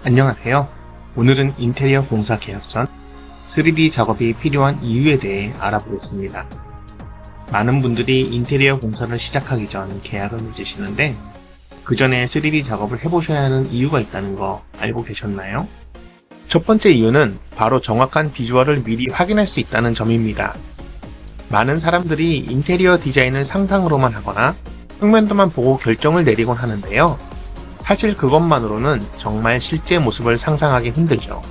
안녕하세요. 오늘은 인테리어 공사 계약 전 3D 작업이 필요한 이유에 대해 알아보겠습니다. 많은 분들이 인테리어 공사를 시작하기 전 계약을 맺으시는데 그 전에 3D 작업을 해보셔야 하는 이유가 있다는 거 알고 계셨나요? 첫 번째 이유는 바로 정확한 비주얼을 미리 확인할 수 있다는 점입니다. 많은 사람들이 인테리어 디자인을 상상으로만 하거나 평면도만 보고 결정을 내리곤 하는데요. 사실 그것만으로는 정말 실제 모습을 상상하기 힘들죠.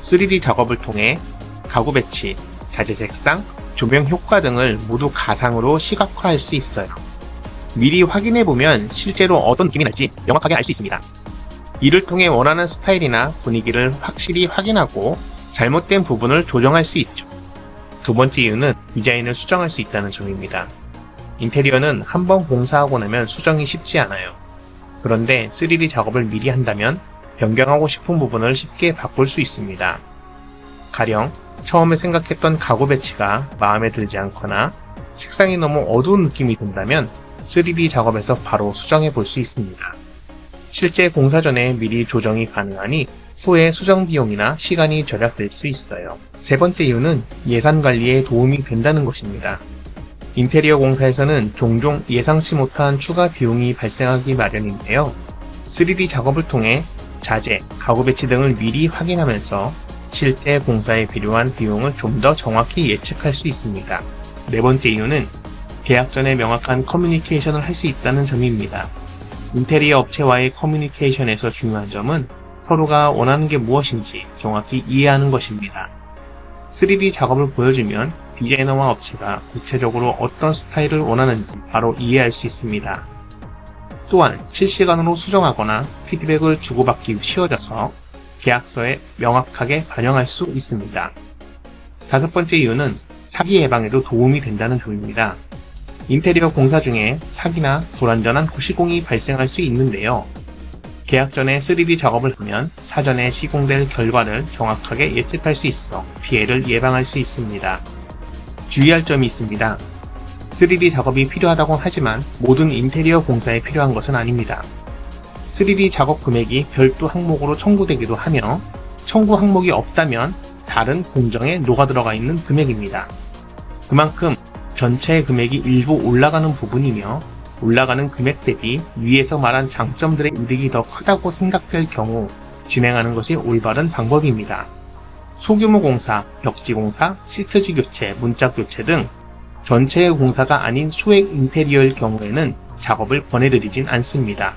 3D 작업을 통해 가구 배치, 자재 색상, 조명 효과 등을 모두 가상으로 시각화할 수 있어요. 미리 확인해보면 실제로 어떤 느낌이 날지 명확하게 알 수 있습니다. 이를 통해 원하는 스타일이나 분위기를 확실히 확인하고 잘못된 부분을 조정할 수 있죠. 두 번째 이유는 디자인을 수정할 수 있다는 점입니다. 인테리어는 한번 공사하고 나면 수정이 쉽지 않아요. 그런데 3D 작업을 미리 한다면 변경하고 싶은 부분을 쉽게 바꿀 수 있습니다. 가령 처음에 생각했던 가구 배치가 마음에 들지 않거나 색상이 너무 어두운 느낌이 든다면 3D 작업에서 바로 수정해 볼 수 있습니다. 실제 공사 전에 미리 조정이 가능하니 후에 수정 비용이나 시간이 절약될 수 있어요. 세 번째 이유는 예산 관리에 도움이 된다는 것입니다. 인테리어 공사에서는 종종 예상치 못한 추가 비용이 발생하기 마련인데요. 3D 작업을 통해 자재, 가구 배치 등을 미리 확인하면서 실제 공사에 필요한 비용을 좀 더 정확히 예측할 수 있습니다. 네 번째 이유는 계약 전에 명확한 커뮤니케이션을 할 수 있다는 점입니다. 인테리어 업체와의 커뮤니케이션에서 중요한 점은 서로가 원하는 게 무엇인지 정확히 이해하는 것입니다. 3D 작업을 보여주면 디자이너와 업체가 구체적으로 어떤 스타일을 원하는지 바로 이해할 수 있습니다. 또한 실시간으로 수정하거나 피드백을 주고받기 쉬워져서 계약서에 명확하게 반영할 수 있습니다. 다섯 번째 이유는 사기 예방에도 도움이 된다는 점입니다. 인테리어 공사 중에 사기나 불완전한 시공이 발생할 수 있는데요. 계약 전에 3D 작업을 하면 사전에 시공될 결과를 정확하게 예측할 수 있어 피해를 예방할 수 있습니다. 주의할 점이 있습니다. 3D 작업이 필요하다고 하지만 모든 인테리어 공사에 필요한 것은 아닙니다. 3D 작업 금액이 별도 항목으로 청구되기도 하며 청구 항목이 없다면 다른 공정에 녹아들어가 있는 금액입니다. 그만큼 전체 금액이 일부 올라가는 부분이며 올라가는 금액 대비 위에서 말한 장점들의 이득이 더 크다고 생각될 경우 진행하는 것이 올바른 방법입니다. 소규모 공사, 벽지 공사, 시트지 교체, 문짝 교체 등 전체의 공사가 아닌 소액 인테리어일 경우에는 작업을 권해드리진 않습니다.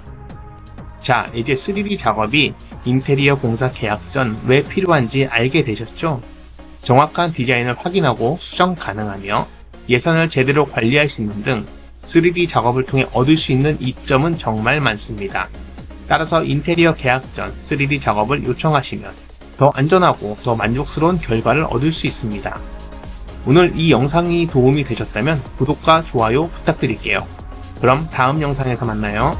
자, 이제 3D 작업이 인테리어 공사 계약 전 왜 필요한지 알게 되셨죠? 정확한 디자인을 확인하고 수정 가능하며 예산을 제대로 관리할 수 있는 등 3D 작업을 통해 얻을 수 있는 이점은 정말 많습니다. 따라서 인테리어 계약 전 3D 작업을 요청하시면 더 안전하고 더 만족스러운 결과를 얻을 수 있습니다. 오늘 이 영상이 도움이 되셨다면 구독과 좋아요 부탁드릴게요. 그럼 다음 영상에서 만나요.